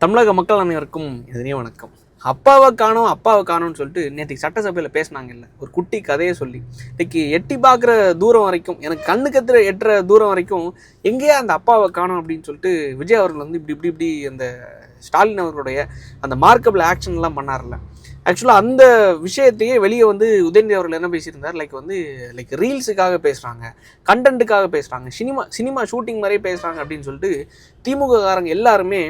தமிழக மக்கள் அனைவருக்கும் எதிரே வணக்கம். அப்பாவை காணோம்னு சொல்லிட்டு நேற்றுக்கு சட்டசபையில் பேசினாங்கல்ல, ஒரு குட்டி கதையை சொல்லி இன்னைக்கு எட்டி பார்க்குற தூரம் வரைக்கும், எனக்கு கண்ணுக்கு எட்டுற தூரம் வரைக்கும் எங்கேயா அந்த அப்பாவை காணோம் அப்படின்னு சொல்லிட்டு விஜய் அவர்கள் வந்து இப்படி அந்த ஸ்டாலின் அவர்களுடைய அந்த மார்க்கபிள் ஆக்ஷன்லாம் பண்ணார்ல. ஆக்சுவலாக அந்த விஷயத்தையே வெளியே வந்து உதயநிதி அவர்கள் என்ன பேசியிருந்தார், லைக் ரீல்ஸுக்காக பேசுகிறாங்க, கண்டென்ட்டுக்காக பேசுகிறாங்க, சினிமா ஷூட்டிங் மாதிரியே பேசுகிறாங்க அப்படின்னு சொல்லிட்டு திமுக காரங்க எல்லாருமே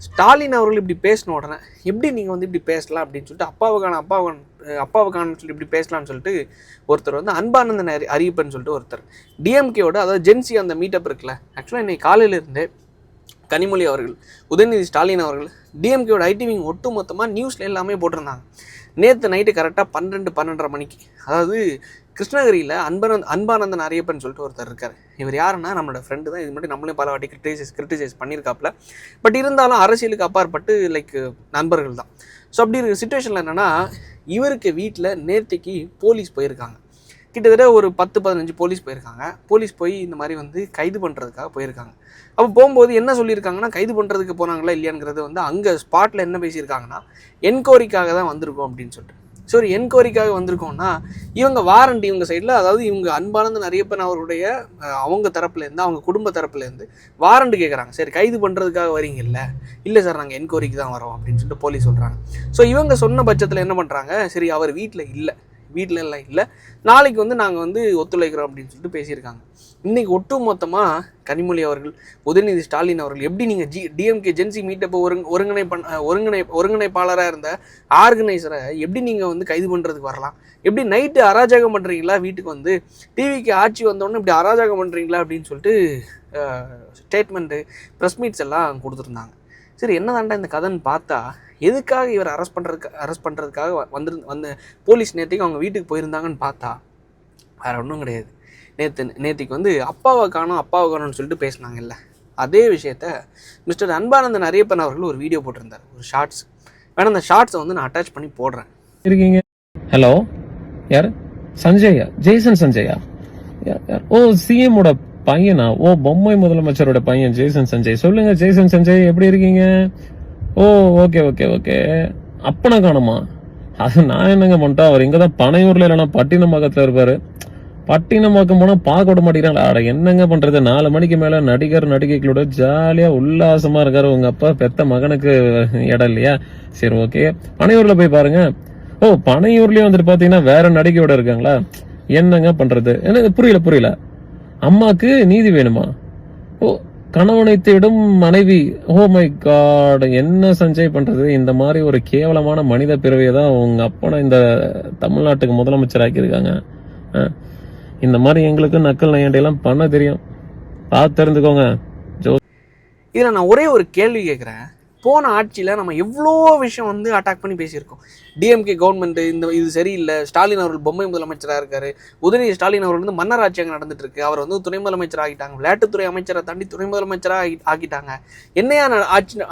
ஸ்டாலின் அவர்கள் இப்படி பேசின உடனே எப்படி நீங்கள் வந்து இப்படி பேசலாம் அப்படின்னு சொல்லிட்டு அப்பாவுக்கான சொல்லி இப்படி பேசலாம்னு சொல்லிட்டு ஒருத்தர் வந்து அன்பானந்தன் அறிவிப்பன்னு சொல்லிட்டு ஒருத்தர் டிஎம்கேவோட, அதாவது ஜென்சி அந்த மீட்டப் இருக்குல்ல, ஆக்சுவலாக இன்னைக்கு காலையிலேருந்தே கனிமொழி அவர்கள், உதயநிதி ஸ்டாலின் அவர்கள், டிஎம்கேவோட ஐடிவிங் ஒட்டு மொத்தமாக நியூஸில் எல்லாமே போட்டிருந்தாங்க. நேற்று நைட்டு கரெக்டாக 12:30 மணிக்கு, அதாவது கிருஷ்ணகிரியில் அன்பானந்தன் அரியப்பன் சொல்லிட்டு ஒருத்தர் இருக்கார். இவர் யாருன்னா நம்மளோட ஃப்ரெண்டு தான். இது மட்டும் நம்மளே பல வாட்டி கிரிட்டிசைஸ் பண்ணியிருக்காப்புல. பட் இருந்தாலும் அரசியலுக்கு அப்பாற்பட்டு நண்பர்கள் தான். ஸோ அப்படி இருக்கிற சுச்சுவேஷனில் என்னென்னா, இவருக்கு வீட்டில் நேற்றுக்கு போலீஸ் போயிருக்காங்க. கிட்டத்தட்ட ஒரு 10-15 போலீஸ் போயிருக்காங்க. போலீஸ் போய் இந்த மாதிரி வந்து கைது பண்ணுறதுக்காக போயிருக்காங்க. அப்போ போகும்போது என்ன சொல்லியிருக்காங்கன்னா, கைது பண்ணுறதுக்கு போனாங்களா இல்லையாங்கிறது வந்து அங்கே ஸ்பாட்டில் என்ன பேசியிருக்காங்கன்னா, என்கொயரிக்காக தான் வந்திருக்கோம் அப்படின்னு சொல்லிட்டு. ஸோ ஒரு என்கொயரிக்காக வந்திருக்கோம்னா, இவங்க வாரண்ட் இவங்க சைடில், அதாவது இவங்க அன்பானந்தன் அரியப்பன் அவருடைய அவங்க தரப்புலேருந்து, அவங்க குடும்ப தரப்புலேருந்து வாரண்ட் கேட்குறாங்க. சரி, கைது பண்ணுறதுக்காக வரீங்கல்ல? இல்லை சார், நாங்கள் என்கொயரிக்கு தான் வரோம் அப்படின்னு சொல்லிட்டு போலீஸ் சொல்கிறாங்க. ஸோ இவங்க சொன்ன பட்சத்தில் என்ன பண்ணுறாங்க, சரி அவர் வீட்டில் எல்லாம் இல்லை, நாளைக்கு வந்து நாங்கள் வந்து ஒத்துழைக்கிறோம் அப்படின்னு சொல்லிட்டு பேசியிருக்காங்க. இன்றைக்கி ஒட்டு மொத்தமாக கனிமொழி அவர்கள், உதயநிதி ஸ்டாலின் அவர்கள், எப்படி நீங்கள் டிஎம்கே ஜென்சி மீட்டப்போ ஒருங்கிணைப்பாளராக இருந்த ஆர்கனைசரை எப்படி நீங்கள் வந்து கைது பண்ணுறதுக்கு வரலாம்? எப்படி நைட்டு அராஜகம் பண்ணுறீங்களா? வீட்டுக்கு வந்து டிவிக்கு ஆட்சி வந்தோடனே இப்படி அராஜகம் பண்ணுறீங்களா அப்படின்னு சொல்லிட்டு ஸ்டேட்மெண்ட்டு, ப்ரெஸ் மீட்ஸ் எல்லாம் கொடுத்துருந்தாங்க. சரி, என்ன தாண்டா இந்த கதைன்னு பார்த்தா, எதுக்காக இவர் அரெஸ்ட் பண்ணுறதுக்காக வந்து போலீஸ் நேற்றுக்கு அவங்க வீட்டுக்கு போயிருந்தாங்கன்னு பார்த்தா வேறு ஒன்றும் கிடையாது. நேற்றுக்கு வந்து அப்பாவை காணோம்னு சொல்லிட்டு பேசினாங்கல்ல, அதே விஷயத்த மிஸ்டர் அன்பானந்தன் அரியப்பன் அவர்கள் ஒரு வீடியோ போட்டிருந்தார், ஒரு ஷார்ட்ஸ். வேணா அந்த ஷார்ட்ஸை வந்து நான் அட்டாச் பண்ணி போடுறேன். இருக்கீங்க? ஹலோ, யார்? சஞ்சயா? ஜெய்சன் சஞ்சயா? ஓ, சிஎம்மோட பையனா? ஓ, பொம்மை முதலமைச்சரோட பையன் ஜெய்சன் சஞ்சய். சொல்லுங்க ஜெய்சன் சஞ்சய், எப்படி இருக்கீங்க? ஓ, ஓகே ஓகே ஓகே. அப்பனை காணுமா? அது நான் என்னங்க பண்ணிட்டோம், அவர் இங்கதான் பனையூர்ல இல்லைன்னா பட்டினமாக்கத்துல இருப்பாரு. பட்டினமாக்கம் போனா பார்க்க விட மாட்டேங்கிறாங்க. அட என்னங்க பண்றது, 4 மணிக்கு மேல நடிகைகளோட ஜாலியா உல்லாசமா இருக்காரு. உங்க அப்பா பெத்த மகனுக்கு இடம் இல்லையா? சரி, ஓகே, பனையூர்ல போய் பாருங்க. ஓ, பனையூர்லயே வந்துட்டு பாத்தீங்கன்னா வேற நடிகையோட இருக்காங்களா? என்னங்க பண்றது, எனக்கு புரியல. அம்மாக்கு நீதி வேணுமா? ஓ, கணவனை தேடும் மனைவி. ஓ மை காட், என்ன சஞ்சய் பண்றது? இந்த மாதிரி ஒரு கேவலமான மனித பிறவியை தான் உங்க அப்பனை இந்த தமிழ்நாட்டுக்கு முதலமைச்சர் ஆக்கியிருக்காங்க. இந்த மாதிரி எங்களுக்கு நக்கல் நையாண்டியெல்லாம் பண்ண தெரியும், பார்த்து தெரிஞ்சுக்கோங்க. இதில் நான் ஒரே ஒரு கேள்வி கேட்குறேன். போன ஆட்சியில் நம்ம எவ்வளோ விஷயம் வந்து அட்டாக் பண்ணி பேசியிருக்கோம். டிஎம்கே கவர்மெண்ட் இது சரியில்லை, ஸ்டாலின் அவர்கள் பொம்மை முதலமைச்சராக இருக்கார், உதயநிதி ஸ்டாலின் அவர்கள் வந்து மன்னர் ஆட்சி அங்கே நடந்துட்டு இருக்கு, அவர் வந்து துணை முதலமைச்சர் ஆகிட்டாங்க, விளையாட்டுத்துறை அமைச்சரை தாண்டி துணை முதலமைச்சராக ஆக்கிட்டாங்க, என்னையா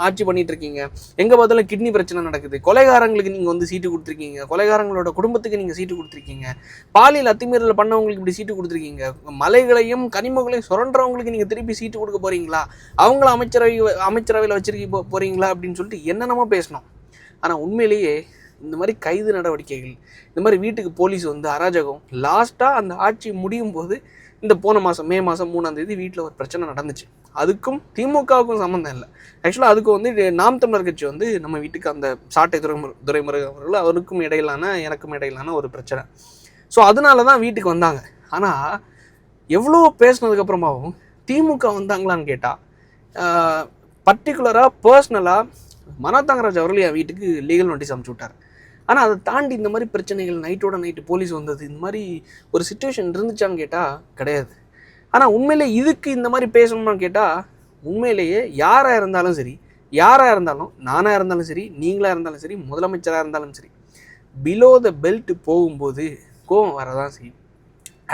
ஆட்சி பண்ணிட்டு இருக்கீங்க? எங்கே பார்த்தாலும் கிட்னி பிரச்சனை நடக்குது, கொலைகாரங்களுக்கு நீங்கள் வந்து சீட்டு கொடுத்துருக்கீங்க, கொலைகாரங்களோட குடும்பத்துக்கு நீங்கள் சீட்டு கொடுத்துருக்கீங்க, பாலியல் அத்துமீறல் பண்ணவங்களுக்கு இப்படி சீட்டு கொடுத்துருக்கீங்க, மலைகளையும் கனிமங்களையும் சுரண்டவங்களுக்கு நீங்கள் திருப்பி சீட்டு கொடுக்க போறீங்களா, அவங்கள அமைச்சரவையில் வச்சிருக்க போறீங்களா அப்படின்னு சொல்லிட்டு என்னென்னமோ பேசணும். ஆனால் உண்மையிலேயே இந்த மாதிரி கைது நடவடிக்கைகள், இந்த மாதிரி வீட்டுக்கு போலீஸ் வந்து அராஜகம், லாஸ்ட்டாக அந்த ஆட்சி முடியும் போது இந்த போன மாதம் மே மாதம் 3ஆம் தேதி வீட்டில் ஒரு பிரச்சனை நடந்துச்சு. அதுக்கும் திமுகவுக்கும் சம்மந்தம் இல்லை. ஆக்சுவலாக அதுக்கு வந்து நாம் தமிழர் கட்சி வந்து நம்ம வீட்டுக்கு அந்த சாட்டை துரைமுருகன் அவர்கள், அவருக்கும் எனக்கும் இடையிலான ஒரு பிரச்சனை. ஸோ அதனால தான் வீட்டுக்கு வந்தாங்க. ஆனால் எவ்வளோ பேசினதுக்கப்புறமாவும் திமுக வந்தாங்களான்னு கேட்டால், பர்டிகுலராக பர்சனலாக மனோ தங்கராஜ் அவர்கள் என் வீட்டுக்கு லீகல் நோட்டீஸ் அனுப்பிச்சு விட்டார். ஆனால் அதை தாண்டி இந்த மாதிரி பிரச்சனைகள், நைட்டு போலீஸ் வந்தது, இந்த மாதிரி ஒரு சிச்சுவேஷன் இருந்துச்சான்னு கேட்டால் கிடையாது. ஆனால் உண்மையிலே இதுக்கு இந்த மாதிரி பேசணும்னு கேட்டால், உண்மையிலேயே யாராக இருந்தாலும் சரி, நானாக இருந்தாலும் சரி, நீங்களாக இருந்தாலும் சரி, முதலமைச்சராக இருந்தாலும் சரி, பிலோ த பெல்ட் போகும்போது கோவம் வரதான் செய்யும்.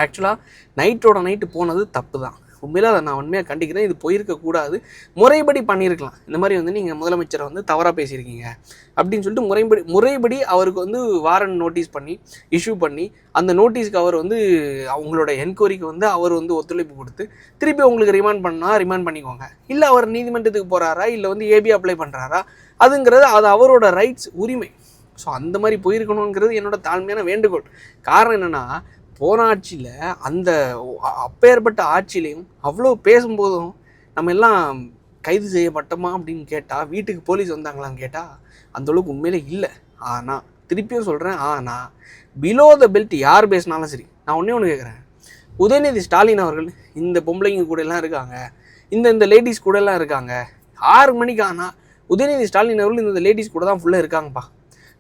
ஆக்சுவலாக நைட்டு போனது தப்பு தான். உண்மையில அதை நான் உண்மையாக கண்டிக்கிறேன். இது போயிருக்கக்கூடாது, முறைப்படி பண்ணியிருக்கலாம். இந்த மாதிரி வந்து நீங்கள் முதலமைச்சரை வந்து தவறாக பேசியிருக்கீங்க அப்படின்னு சொல்லிட்டு முறைப்படி அவருக்கு வந்து வாரண்ட் நோட்டீஸ் பண்ணி இஷ்யூ பண்ணி, அந்த நோட்டீஸ்க்கு அவர் வந்து அவங்களோட என்கொயரிக்கு வந்து அவர் வந்து ஒத்துழைப்பு கொடுத்து திருப்பி உங்களுக்கு ரிமாண்ட் பண்ணிக்கோங்க. இல்லை அவர் நீதிமன்றத்துக்கு போகிறாரா, இல்லை வந்து ஏபி அப்ளை பண்ணுறாரா, அதுங்கிறது அது அவரோட ரைட்ஸ், உரிமை. ஸோ அந்த மாதிரி போயிருக்கணுங்கிறது என்னோட தாழ்மையான வேண்டுகோள். காரணம் என்னென்னா, போன ஆட்சியில் அந்த அப்பேற்பட்ட ஆட்சியிலையும் அவ்வளோ பேசும்போதும் நம்ம எல்லாம் கைது செய்யப்பட்டோமா அப்படின்னு கேட்டால், வீட்டுக்கு போலீஸ் வந்தாங்களான்னு கேட்டால் அந்தளவுக்கு உண்மையிலே இல்லை. ஆனால் திருப்பியும் சொல்கிறேன், ஆனால் பிலோ த பெல்ட் யார் பேசினாலும் சரி, நான் ஒன்று கேட்குறேன். உதயநிதி ஸ்டாலின் அவர்கள் இந்த பொம்பளைங்க கூட எல்லாம் இருக்காங்க, இந்த லேடிஸ் கூட எல்லாம் இருக்காங்க. 6 மணிக்கு ஆனால் உதயநிதி ஸ்டாலின் அவர்கள் இந்த லேடிஸ் கூட தான் ஃபுல்லாக இருக்காங்கப்பா.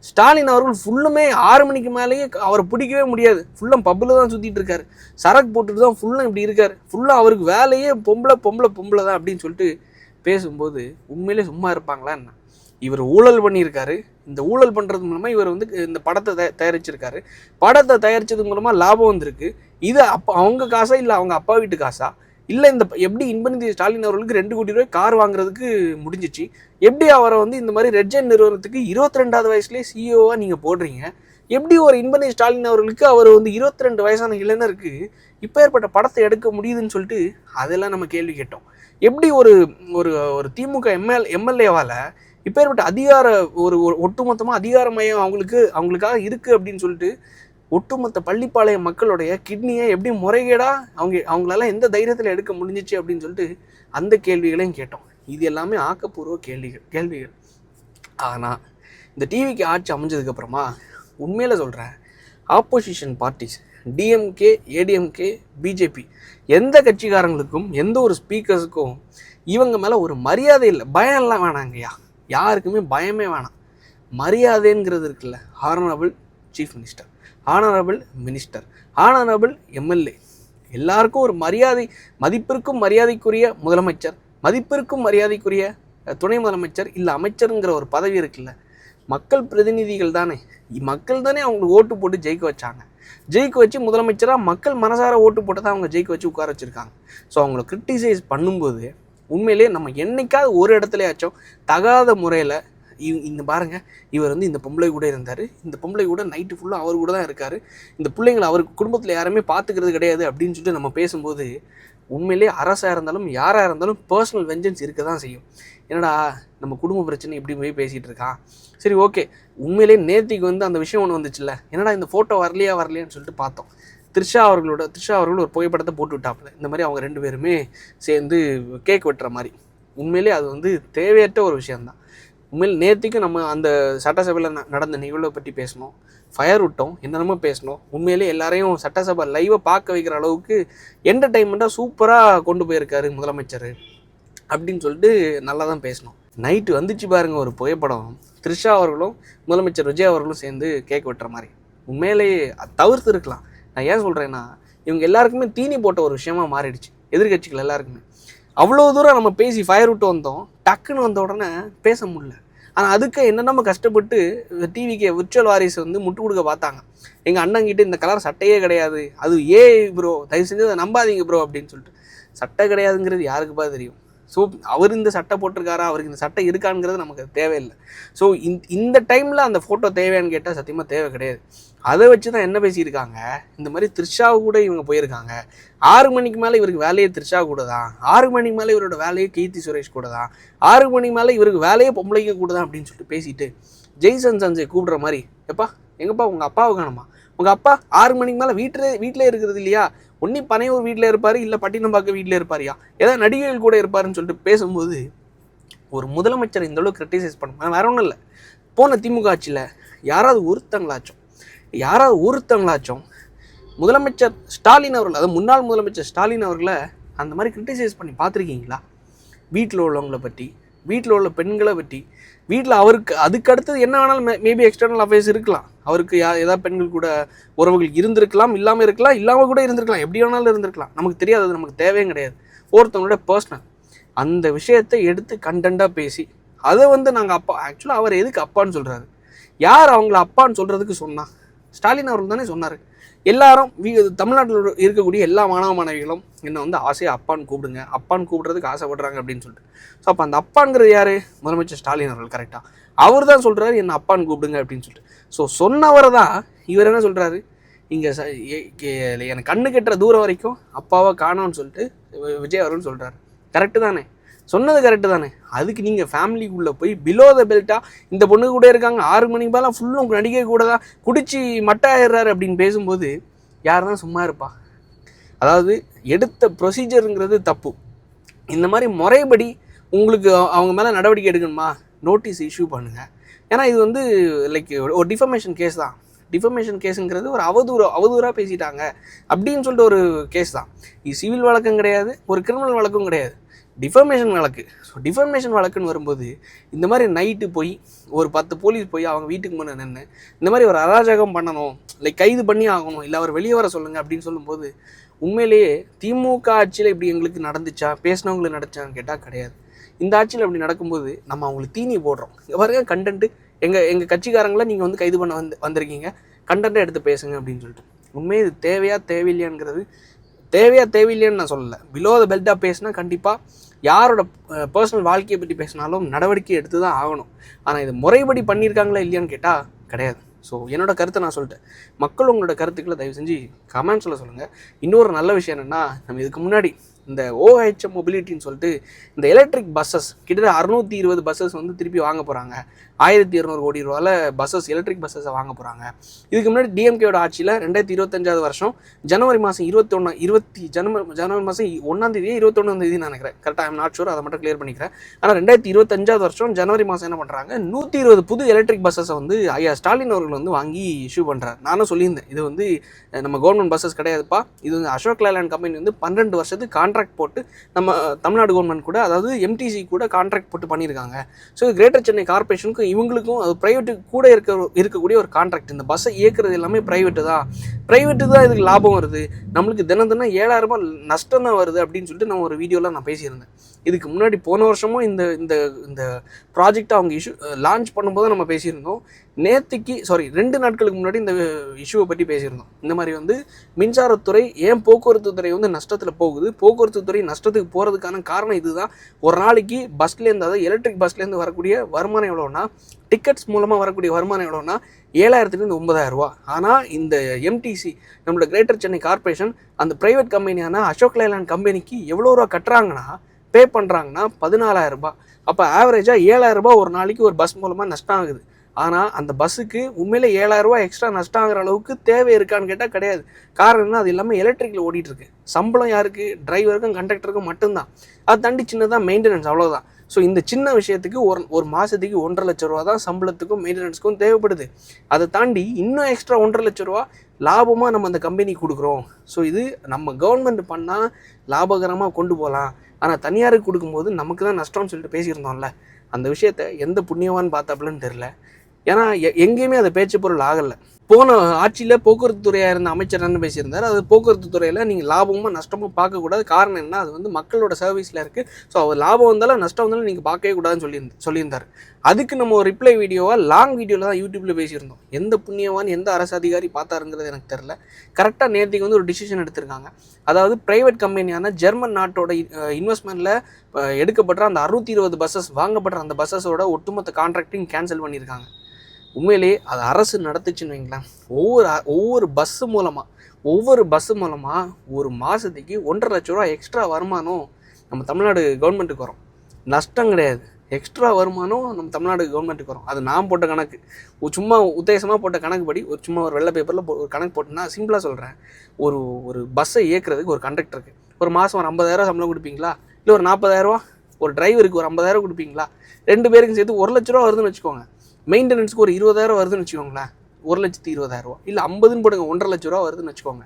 ஸ்டாலின் அவர்கள் ஃபுல்லுமே 6 மணிக்கு மேலேயே அவரை பிடிக்கவே முடியாது. ஃபுல்லாக பப்பில் தான் சுற்றிட்டு இருக்காரு, சரக்கு போட்டுட்டு தான் ஃபுல்லாக இப்படி இருக்கார். ஃபுல்லாக அவருக்கு வேலையே பொம்பளை பொம்பளை பொம்பளை தான் அப்படின்னு சொல்லிட்டு பேசும்போது உண்மையிலே சும்மா இருப்பாங்களா என்ன? இவர் ஊழல் பண்ணியிருக்காரு. இந்த ஊழல் பண்ணுறது மூலமாக இவர் வந்து இந்த படத்தை தயாரிச்சிருக்காரு. படத்தை தயாரித்தது மூலமாக லாபம் வந்திருக்கு. இது அவங்க காசா இல்லை அவங்க அப்பா வீட்டு காசா? இல்லை இந்த எப்படி இன்பநிதி ஸ்டாலின் அவர்களுக்கு 2 கோடி ரூபாய் கார் வாங்குறதுக்கு முடிஞ்சிச்சு? எப்படி அவரை வந்து இந்த மாதிரி ரெட்ஜெட் நிறுவனத்துக்கு 22வது வயசுலேயே சிஇஓவாக நீங்கள் போடுறீங்க? எப்படி ஒரு இன்பநிதி ஸ்டாலின் அவர்களுக்கு அவர் வந்து 22 வயசான இளைஞருக்கு இப்போ ஏற்பட்ட படத்தை எடுக்க முடியுதுன்னு சொல்லிட்டு அதெல்லாம் நம்ம கேள்வி கேட்டோம். எப்படி ஒரு ஒரு ஒரு திமுக எம்எல்ஏவால் இப்போ ஏற்பட்ட அதிகார ஒரு ஒட்டுமொத்தமாக அதிகார மையம் அவங்களுக்காக இருக்குது அப்படின்னு சொல்லிட்டு ஒட்டுமொத்த பள்ளிப்பாளையம் மக்களுடைய கிட்னியை எப்படி முறைகேடாக அவங்களால எந்த தைரியத்தில் எடுக்க முடிஞ்சிச்சு அப்படின்னு சொல்லிட்டு அந்த கேள்விகளையும் கேட்டோம். இது எல்லாமே ஆக்கப்பூர்வ கேள்விகள். ஆனால் இந்த டிவிக்கு ஆட்சி அமைஞ்சதுக்கப்புறமா உண்மையில சொல்கிறேன், opposition parties DMK, ADMK, BJP எந்த கட்சிக்காரங்களுக்கும் எந்த ஒரு ஸ்பீக்கர்ஸுக்கும் இவங்க மேலே ஒரு மரியாதை இல்லை. பயம்லாம் வேணாங்கய்யா, யாருக்குமே பயமே வேணாம். மரியாதைங்கிறது இருக்குல்ல, honourable chief minister, honourable minister, honourable MLA, எல்லாருக்கும் ஒரு மரியாதை, மதிப்பிற்கும் மரியாதைக்குரிய முதலமைச்சர், மதிப்பிற்கும் மரியாதைக்குரிய துணை முதலமைச்சர், இல்லை அமைச்சருங்கிற ஒரு பதவி இருக்குல்ல. மக்கள் பிரதிநிதிகள் தானே, மக்கள் தானே அவங்களுக்கு ஓட்டு போட்டு ஜெயிக்க வச்சாங்க. ஜெயிக்க வச்சு முதலமைச்சராக மக்கள் மனசார ஓட்டு போட்டு தான் அவங்க ஜெயிக்க வச்சு உட்கார வச்சுருக்காங்க. ஸோ அவங்கள கிரிட்டிசைஸ் பண்ணும்போது உண்மையிலே நம்ம என்னைக்காவது ஒரு இடத்துலையாச்சும் தகாத முறையில் இந்த பாருங்க, இவர் வந்து இந்த பொம்பளை கூட இருந்தார், இந்த பொம்பளை கூட நைட்டு ஃபுல்லாக அவர் கூட தான் இருக்கார், இந்த பிள்ளைங்களை அவர் குடும்பத்தில் யாருமே பார்த்துக்கிறது கிடையாது அப்படின்னு சொல்லிட்டு நம்ம பேசும்போது உண்மையிலே அரசாக இருந்தாலும் யாராக இருந்தாலும் பர்சனல் வெஞ்சன்ஸ் இருக்க தான் செய்யும். என்னடா நம்ம குடும்ப பிரச்சனை இப்படி போய் பேசிகிட்டு இருக்கான். சரி ஓகே, உண்மையிலே நேத்திக்கு வந்து அந்த விஷயம் ஒன்று வந்துச்சுல்ல, என்னடா இந்த ஃபோட்டோ வரலையான்னு சொல்லிட்டு பார்த்தோம். த்ரிஷா அவர்கள் ஒரு புகைப்படத்தை போட்டு விட்டாப்புல, இந்த மாதிரி அவங்க 2 பேருமே சேர்ந்து கேக் வெட்டுற மாதிரி. உண்மையிலே அது வந்து தேவையற்ற ஒரு விஷயந்தான். உண்மையில் நேற்றுக்கு நம்ம அந்த சட்டசபையில் நடந்த நிகழ்வை பற்றி பேசணும், ஃபயர் விட்டோம், என்னென்னமோ பேசணும். உண்மையிலே எல்லாரையும் சட்டசபை லைவை பார்க்க வைக்கிற அளவுக்கு என்டர்டைன்மெண்ட்டாக சூப்பராக கொண்டு போயிருக்காரு முதலமைச்சர் அப்படின்னு சொல்லிட்டு நல்லா தான் பேசணும். நைட்டு வந்துச்சு பாருங்க ஒரு புகைப்படம், த்ரிஷா அவர்களும் முதலமைச்சர் விஜய் அவர்களும் சேர்ந்து கேக் வெட்டுற மாதிரி. உண்மையிலேயே தவிர்த்து இருக்கலாம். நான் ஏன் சொல்கிறேன்னா, இவங்க எல்லாருக்குமே தீனி போட்ட ஒரு விஷயமா மாறிடுச்சு, எதிர்கட்சிகள் எல்லாருக்குமே. அவ்வளோ தூரம் நம்ம பேசி ஃபயர் விட்டு வந்தோம், டக்குன்னு வந்த உடனே பேச முடியல. ஆனால் அதுக்கு என்னென்ன கஷ்டப்பட்டு டிவிக்கு விர்ச்சுவல் வாரிசு வந்து முட்டு கொடுக்க பார்த்தாங்க. எங்கள் அண்ணங்கிட்ட இந்த கலர் சட்டையே கிடையாது, அது ப்ரோ, தயவு செஞ்சு அதை நம்பாதீங்க ப்ரோ அப்படின்னு சொல்லிட்டு. சட்டை கிடையாதுங்கிறது யாருக்குப்பா தெரியும்? ஸோ அவர் இந்த சட்டை போட்டிருக்காரா, அவருக்கு இந்த சட்டை இருக்காங்கிறது நமக்கு தேவையில்லை. ஸோ இந்த டைமில் அந்த ஃபோட்டோ தேவையான்னு கேட்டால் சத்தியமாக தேவை கிடையாது. அதை வச்சு தான் என்ன பேசியிருக்காங்க, இந்த மாதிரி த்ரிஷாவு கூட இவங்க போயிருக்காங்க. 6 மணிக்கு மேலே இவருக்கு வேலையே த்ரிஷா கூட தான், 6 மணிக்கு மேலே இவரோட வேலையே கீர்த்தி சுரேஷ் கூட தான், 6 மணிக்கு மேலே இவருக்கு வேலையே பொம்பளைங்க கூட தான் அப்படின்னு சொல்லிட்டு பேசிட்டு ஜெய்சன் சஞ்சய் கூப்பிட்ற மாதிரி, எப்பா எங்கப்பா உங்கள் அப்பாவை காணுமா, உங்கள் அப்பா 6 மணிக்கு மேலே வீட்டிலே இருக்கிறது இல்லையா, ஒன்றி பனையூர் வீட்டில் இருப்பார், இல்லை பட்டினம்பாக்கம் வீட்டில் இருப்பாரியா, ஏதாவது நடிகைகள் கூட இருப்பாருன்னு சொல்லிட்டு பேசும்போது ஒரு முதலமைச்சர் இந்த அளவுக்கு கிரிட்டிசைஸ் பண்ண வேற ஒன்றும் இல்லை. போன திமுக ஆட்சியில் யாராவது ஒருத்தங்களாச்சும் முதலமைச்சர் ஸ்டாலின் அவர்கள், அதாவது முன்னாள் முதலமைச்சர் ஸ்டாலின் அவர்களை அந்த மாதிரி கிரிட்டிசைஸ் பண்ணி பார்த்துருக்கீங்களா? வீட்டில் உள்ளவங்களை பற்றி, வீட்டில் உள்ள பெண்களை பற்றி, வீட்டில் அவருக்கு அதுக்கு அடுத்தது என்ன வேணாலும் மேபி எக்ஸ்டர்னல் அஃபேர்ஸ் இருக்கலாம், அவருக்கு ஏதாவது பெண்கள் கூட உறவுகள் இருந்திருக்கலாம், இல்லாமல் கூட இருந்திருக்கலாம், எப்படி வேணாலும் இருந்திருக்கலாம், நமக்கு தெரியாது, அது நமக்கு தேவையும் கிடையாது, ஒருத்தவங்களோட பர்சனல். அந்த விஷயத்தை எடுத்து கண்டென்ட்டாக பேசி அதை வந்து நாங்கள் அப்பா, ஆக்சுவலாக அவர் எதுக்கு அப்பான்னு சொல்கிறாரு, யார் அவங்கள அப்பான்னு சொல்கிறதுக்கு சொன்னா? ஸ்டாலின் அவர்கள் தானே சொன்னார். எல்லாரும் தமிழ்நாட்டில் இருக்கக்கூடிய எல்லா மாணவ மாணவிகளும் என்னை வந்து ஆசையாக அப்பான்னு கூப்பிடுங்க, அப்பான்னு கூப்பிட்றதுக்கு ஆசைப்படுறாங்க அப்படின்னு சொல்லிட்டு. ஸோ அப்போ அந்த அப்பாங்கிறது யார்? முதலமைச்சர் ஸ்டாலின் அவர்கள். கரெக்டாக அவர் தான் சொல்கிறாரு என்னை அப்பான்னு கூப்பிடுங்க அப்படின்னு சொல்லிட்டு. ஸோ சொன்னவர் தான் இவர் என்ன சொல்கிறாரு, இங்கே எனக்கு கண்ணு கெட்டுற தூரம் வரைக்கும் அப்பாவை காணோன்னு சொல்லிட்டு விஜய் அவர்கள் சொல்கிறாரு. கரெக்டு தானே? சொன்னது கரெக்டு தானே. அதுக்கு நீங்கள் ஃபேமிலிக்குள்ளே போய் பிலோ த பெல்ட்டாக இந்த பொண்ணு கூட இருக்காங்க 6 மணிக்கு மேலே ஃபுல்லும் நடிகை கூட தான் குடிச்சு மட்டாயிடுறாரு அப்படின்னு பேசும்போது யார் தான் சும்மா இருப்பா? அதாவது எடுத்த ப்ரொசீஜருங்கிறது தப்பு. இந்த மாதிரி முறைப்படி உங்களுக்கு அவங்க மேலே நடவடிக்கை எடுக்கணுமா, நோட்டீஸ் இஷ்யூ பண்ணுங்கள். ஏன்னா இது வந்து லைக் ஒரு டிஃபமேஷன் கேஸ் தான். டிஃபமேஷன் கேஸுங்கிறது ஒரு அவதூறாக பேசிட்டாங்க அப்படின்னு சொல்லிட்டு ஒரு கேஸ் தான். இது சிவில் வழக்கம் கிடையாது, ஒரு கிரிமினல் வழக்கும் கிடையாது, டிஃபமேஷன் வழக்கு. ஸோ டிஃபமேஷன் வழக்குன்னு வரும்போது இந்த மாதிரி நைட்டு போய் ஒரு 10 போலீஸ் போய் அவங்க வீட்டுக்கு முன்னே நின்று இந்த மாதிரி ஒரு அராஜகம் பண்ணணும், லைக் கைது பண்ணி ஆகணும், இல்லை அவர் வெளியே வர சொல்லுங்கள் அப்படின்னு சொல்லும்போது உண்மையிலேயே திமுக ஆட்சியில் இப்படி எங்களுக்கு நடந்துச்சா, பேசினவங்களுக்கு நடந்துச்சான்னு கேட்டால் கிடையாது. இந்த ஆட்சியில் அப்படி நடக்கும்போது நம்ம அவங்களுக்கு தீனி போடுறோம். பாருங்க கண்டென்ட்டு எங்கள் கட்சிக்காரங்களை நீங்கள் வந்து கைது பண்ண வந்திருக்கீங்க, கண்டென்ட்டை எடுத்து பேசுங்க அப்படின்னு சொல்லிட்டு. உண்மையே இது தேவையில்லையான்னு நான் சொல்லலை. பிலோ த பெல்ட்டாக பேசினா கண்டிப்பாக யாரோட பர்சனல் வாழ்க்கையை பற்றி பேசினாலும் நடவடிக்கை எடுத்து தான் ஆகணும். ஆனால் இது முறைப்படி பண்ணியிருக்காங்களா இல்லையான்னு கேட்டால் கிடையாது. ஸோ என்னோட கருத்தை நான் சொல்லிட்டேன். மக்கள் உங்களோட கருத்துக்களை தயவு செஞ்சு கமெண்ட்ஸில் சொல்லுங்கள். இன்னொரு நல்ல விஷயம் என்னென்னா, நம்ம இதுக்கு முன்னாடி இந்த OHM மொபிலிட்டின்னு சொல்லிட்டு இந்த எலக்ட்ரிக் பஸ்ஸஸ் கிட்டத்தட்ட 620 பஸ்ஸஸ் வந்து திருப்பி வாங்க போகிறாங்க. 1200 கோடி ரூபாயில் பஸ்ஸஸ் எலக்ட்ரிக் பஸ்ஸஸை வாங்க போகிறாங்க. இதுக்கு முன்னாடி டிஎம்கேயோட ஆட்சியில் 2025 வருஷம் ஜனவரி மாதம் 21 மாதம் 1ஆம் தேதி 21 நான் நினைக்கிறேன், கரெக்டாக ஐம் நாட் ஷூர், அதை மட்டும் கிளியர் பண்ணிக்கிறேன். ஆனால் 2025 வருஷம் ஜனவரி மாதம் என்ன பண்ணுறாங்க, 120 புது எலக்ட்ரிக் பஸ்ஸஸை வந்து ஐயா ஸ்டாலின் அவர்கள் வந்து வாங்கி இஷ்யூ பண்ணுறாரு. நானும் சொல்லியிருந்தேன், இது வந்து நம்ம கவர்மெண்ட் பஸ்ஸஸ் கிடையாதுப்பா, இது வந்து அசோக் லேலண்ட் கம்பெனி வந்து 12 வருஷத்துக்கு கான்ட்ராக்ட் போட்டு நம்ம தமிழ்நாடு கவர்மெண்ட் கூட, அதாவது MTC கூட கான்ட்ராக்ட் போட்டு பண்ணியிருக்காங்க. ஸோ கிரேட்டர் சென்னை கார்பரேஷனுக்கும் இவங்களுக்கும் அது ப்ரைவேட்டுக்கு கூட இருக்கக்கூடிய ஒரு கான்ட்ராக்ட். இந்த பஸ்ஸை இயக்குறது எல்லாமே ப்ரைவேட்டு தான் இதுக்கு லாபம் வருது, நம்மளுக்கு தினம் 7,000 ரூபாய் நஷ்டம் தான் வருது அப்படின்னு சொல்லிட்டு நான் ஒரு வீடியோவில் நான் பேசியிருந்தேன். இதுக்கு முன்னாடி போன வருஷமும் இந்த இந்த இந்த ப்ராஜெக்டை அவங்க லான்ச் பண்ணும்போது நம்ம பேசியிருந்தோம். 2 நாட்களுக்கு முன்னாடி இந்த இஷ்யூவை பற்றி பேசியிருந்தோம். இந்த மாதிரி வந்து மின்சாரத்துறை ஏன் போக்குவரத்து துறை வந்து நஷ்டத்தில் போகுது, போக்குவரத்து துறை நஷ்டத்துக்கு போகிறதுக்கான காரணம் இதுதான். ஒரு நாளைக்கு பஸ்லேருந்து, அதாவது எலக்ட்ரிக் பஸ்லேருந்து வரக்கூடிய வருமானம் எவ்வளோன்னா, டிக்கெட்ஸ் மூலமாக வரக்கூடிய வருமானம் எவ்வளோன்னா 7,000 9,000 ரூபா. ஆனால் இந்த MTC நம்மளோட கிரேட்டர் சென்னை கார்பரேஷன் அந்த ப்ரைவேட் கம்பெனியான அசோக் லேலண்ட் கம்பெனிக்கு எவ்வளோ ரூபா கட்டுறாங்கன்னா, பே பண்ணுறாங்கன்னா 14,000 ரூபாய். அப்போ ஆவரேஜாக 7,000 ரூபாய் ஒரு நாளைக்கு ஒரு பஸ் மூலமாக நஷ்டம் ஆகுது. ஆனால் அந்த பஸ்ஸுக்கு உண்மையிலே 7,000 ரூபாய் எக்ஸ்ட்ரா நஷ்டம் ஆகிற அளவுக்கு தேவை இருக்கான்னு கேட்டால் கிடையாது. காரணம் என்ன, அது எல்லாமே எலக்ட்ரிக்கில் ஓடிட்டுருக்கு. சம்பளம் யாருக்கு, டிரைவருக்கும் கண்டக்டருக்கும் மட்டும்தான். அது தாண்டி சின்னதாக மெயின்டெனன்ஸ், அவ்வளோதான். ஸோ இந்த சின்ன விஷயத்துக்கு ஒரு மாதத்துக்கு 1,50,000 லட்ச ரூபா தான் சம்பளத்துக்கும் மெயின்டெனன்ஸுக்கும் தேவைப்படுது. அதை தாண்டி இன்னும் எக்ஸ்ட்ரா 1,50,000 லட்ச ரூபா லாபமாக நம்ம அந்த கம்பெனிக்கு கொடுக்குறோம். ஸோ இது நம்ம கவர்மெண்ட் பண்ணால் லாபகரமாக கொண்டு போகலாம், ஆனால் தனியாருக்கு கொடுக்கும்போது நமக்கு தான் நஷ்டம்னு சொல்லிட்டு பேசியிருந்தோம்ல. அந்த விஷயத்தை எந்த புண்ணியவான்னு பார்த்தாப்புலன்னு தெரில. ஏன்னா எங்கேயுமே அது பேச்சு பொருள் ஆகலை. போன ஆட்சியில் போக்குவரத்து துறையாக இருந்த அமைச்சர் என்ன பேசியிருந்தார், அது போக்குவரத்து துறையில் நீங்கள் லாபமும் நஷ்டமும் பார்க்கக்கூடாது. காரணம் என்ன, அது வந்து மக்களோட சர்வீஸில் இருக்குது. ஸோ அவர் லாபம் வந்தாலும் நஷ்டம் வந்தாலும் நீங்கள் பார்க்கவே கூடாதுன்னு சொல்லியிருந்தார். அதுக்கு நம்ம ஒரு ரிப்ளை வீடியோவாக லாங் வீடியோவில் தான் யூடியூப்பில் பேசியிருந்தோம். எந்த புண்ணியவான் எந்த அரசு அதிகாரி பார்த்தாருங்கிறது எனக்கு தெரில. கரெக்டாக நேற்றுக்கு வந்து ஒரு டிசிஷன் எடுத்திருக்காங்க. அதாவது ப்ரைவேட் கம்பெனியான ஜெர்மன் நாட்டோட இன்வெஸ்ட்மெண்ட்டில் எடுக்கப்பட்ட அந்த 620 பஸ்ஸஸ் வாங்கப்படுற அந்த பஸ்ஸஸோட ஒட்டுமொத்த கான்ட்ராக்டையும் கேன்சல் பண்ணியிருக்காங்க. உண்மையிலே அது அரசு நடத்துச்சுன்னு வைங்களேன். ஒவ்வொரு பஸ்ஸு மூலமாக ஒரு மாதத்துக்கு 1,50,000 லட்ச ரூபா எக்ஸ்ட்ரா வருமானம் நம்ம தமிழ்நாடு கவர்மெண்ட்டுக்கு வரும். நஷ்டம் கிடையாது, எக்ஸ்ட்ரா வருமானம் நம்ம தமிழ்நாடு கவர்மெண்ட்டுக்கு வரும். அது நான் போட்ட கணக்கு, சும்மா உத்தேசமாக போட்ட கணக்குப்படி சும்மா ஒரு வெள்ளை பேப்பரில் ஒரு கணக்கு போட்டுன்னா, சிம்பிளாக சொல்கிறேன். ஒரு பஸ்ஸை இயக்குறதுக்கு ஒரு கண்டக்டருக்கு ஒரு மாதம் ஒரு 50,000 சம்பளம் கொடுப்பீங்களா, இல்லை ஒரு 40,000 ரூபா, ஒரு டிரைவருக்கு ஒரு 50,000 கொடுப்பீங்களா? 2 பேருக்கும் சேர்த்து 1,00,000 ரூபா வருதுன்னு வச்சுக்கோங்க. மெயின்டெனன்ஸுக்கு ஒரு 20,000 வருதுன்னு வச்சுக்கோங்களேன். 1,20,000 ரூபா, இல்லை 50ன்னு போடுங்க, 1,50,000 லட்ச ரூபா வருதுன்னு வச்சுக்கோங்க.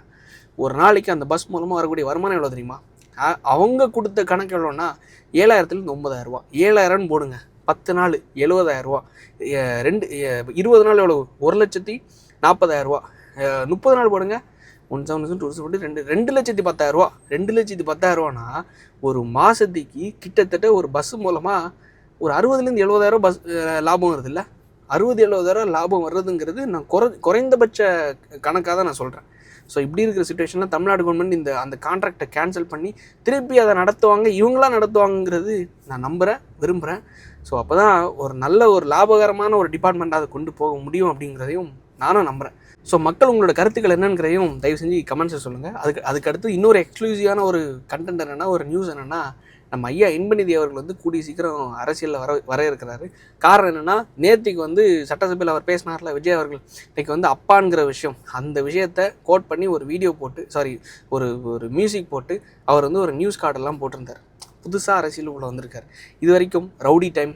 ஒரு நாளைக்கு அந்த பஸ் மூலமாக வரக்கூடிய வருமானம் எவ்வளோ தெரியுமா? அவங்க கொடுத்த கணக்கு எவ்வளோன்னா 7,000 9,000 ரூபா. 7,000ன்னு போடுங்க, 10 நாள் 70,000 ரூபா, 20 நாள் எவ்வளோ, 1,40,000 ரூபா, 30 நாள் போடுங்க, 2,10,000 ரூபா. 2,10,000 ரூபானா ஒரு மாதத்துக்கு கிட்டத்தட்ட ஒரு பஸ் மூலமாக ஒரு 60,000 70,000 பஸ் லாபம் வருது இல்லை? 60,000 லாபம் வர்றதுங்கிறது நான் குறைந்தபட்ச கணக்காக தான் நான் சொல்கிறேன். ஸோ இப்படி இருக்கிற சுச்சுவேஷனில் தமிழ்நாடு கவர்மெண்ட் அந்த கான்ட்ராக்டை கேன்சல் பண்ணி திருப்பி அதை நடத்துவாங்க, இவங்களாம் நடத்துவாங்கிறது நான் விரும்புகிறேன். ஸோ அப்போ தான் ஒரு லாபகரமான ஒரு டிபார்ட்மெண்ட்டாக அதை கொண்டு போக முடியும் அப்படிங்கிறதையும் நானும் நம்புகிறேன். ஸோ மக்கள் உங்களோட கருத்துக்கள் என்னங்கிறதையும் தயவு செஞ்சு கமெண்ட்ஸை சொல்லுங்கள். அதுக்கு அடுத்து இன்னொரு எக்ஸ்க்ளூசிவான ஒரு கண்டென்ட் என்னென்னா, ஒரு நியூஸ் என்னென்னா, நம்ம ஐயா இன்பநிதி அவர்கள் வந்து கூடிய சீக்கிரம் அரசியலில் வர இருக்கிறாரு. காரணம் என்னென்னா, நேற்றுக்கு வந்து சட்டசபையில் அவர் பேசினார்ல விஜய் அவர்கள், இன்றைக்கி வந்து அப்பாங்கிற விஷயம், அந்த விஷயத்தை கோட் பண்ணி ஒரு வீடியோ போட்டு ஒரு மியூசிக் போட்டு அவர் வந்து ஒரு நியூஸ் கார்டெல்லாம் போட்டிருந்தார். புதுசாக அரசியலுக்குள்ளே வந்திருக்கார். இது வரைக்கும் ரவுடி டைம்,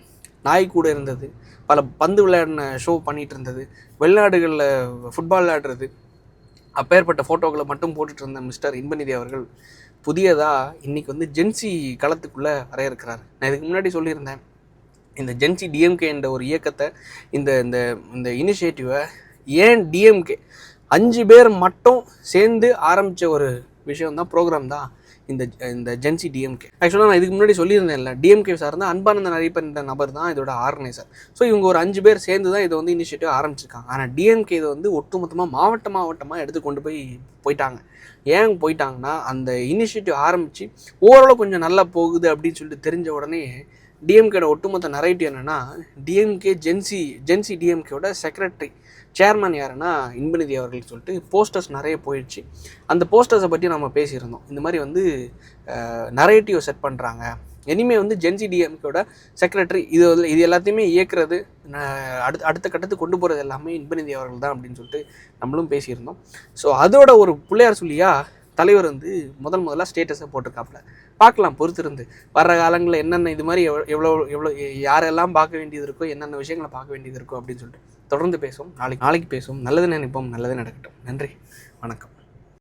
நாய் கூட இருந்தது, பல பந்து விளையாடின ஷோ பண்ணிகிட்டு இருந்தது, வெளிநாடுகளில் ஃபுட்பால் விளையாடுறது, அப்பேற்பட்ட ஃபோட்டோக்களை மட்டும் போட்டுட்டு இருந்த மிஸ்டர் இன்பநிதி அவர்கள் புதியதாக இன்றைக்கி வந்து ஜென்சி களத்துக்குள்ளே வர இருக்கிறார். நான் இதுக்கு முன்னாடி சொல்லியிருந்தேன், இந்த ஜென்சி டிஎம்கே என்ற ஒரு இயக்கத்தை, இந்த இந்த இந்த இனிஷியேட்டிவை ஏன் டிஎம்கே 5 பேர் மட்டும் சேர்ந்து ஆரம்பித்த ஒரு விஷயம்தான், ப்ரோக்ராம் தான் இந்த ஜென்சி டிஎம்கே. ஆக்சுவலாக நான் இதுக்கு முன்னாடி சொல்லியிருந்தேன்ல, டிஎம்கே சார் தான் அன்பானந்த நரிப்பன் என்ற நபர் தான் இதோட ஆர்கனைசர். ஸோ இவங்க ஒரு 5 பேர் சேர்ந்து தான் இதை வந்து இனிஷியேட்டிவ் ஆரம்பிச்சிருக்காங்க. ஆனால் டிஎம்கே இதை வந்து ஒட்டுமொத்தமாக மாவட்டமாக எடுத்து கொண்டு போயிட்டாங்க. ஏன் போயிட்டாங்கன்னா, அந்த இனிஷியேட்டிவ் ஆரம்பித்து ஓரளவு கொஞ்சம் நல்லா போகுது அப்படின்னு சொல்லிட்டு தெரிஞ்ச உடனே டிஎம்கேட ஒட்டுமொத்த நரேட்டிவ் என்னென்னா, டிஎம்கே ஜென்சி டிஎம்கேவோட செக்ரட்டரி சேர்மன் யாருன்னா இன்பநிதி அவர்கள் சொல்லிட்டு போஸ்டர்ஸ் நிறைய போயிடுச்சு. அந்த போஸ்டர்ஸை பற்றி நம்ம பேசியிருந்தோம். இந்த மாதிரி வந்து நரேட்டிவ் செட் பண்ணுறாங்க, இனிமேல் வந்து ஜென்சி டிஎம்கேவோட செக்ரட்டரி இது எல்லாத்தையுமே இயக்குறது, அடுத்த கட்டத்துக்கு கொண்டு போகிறது எல்லாமே இன்பநிதி அவர்கள் தான் அப்படின்னு சொல்லிட்டு நம்மளும் பேசியிருந்தோம். ஸோ அதோட ஒரு பிள்ளையார் சொல்லியாக தலைவர் வந்து முதல்ல ஸ்டேட்டஸை போட்டிருக்காப்புல. பார்க்கலாம் பொறுத்திருந்து, வர்ற காலங்களில் என்னென்ன இது மாதிரி எவ்வளோ யாரெல்லாம் பார்க்க வேண்டியது இருக்கோ, என்னென்ன விஷயங்களை பார்க்க வேண்டியது இருக்கோ அப்படின்னு சொல்லிட்டு தொடர்ந்து பேசுவோம். நாளைக்கு பேசுவோம். நல்லது நினைப்போம், நல்லது நடக்கட்டும். நன்றி, வணக்கம்.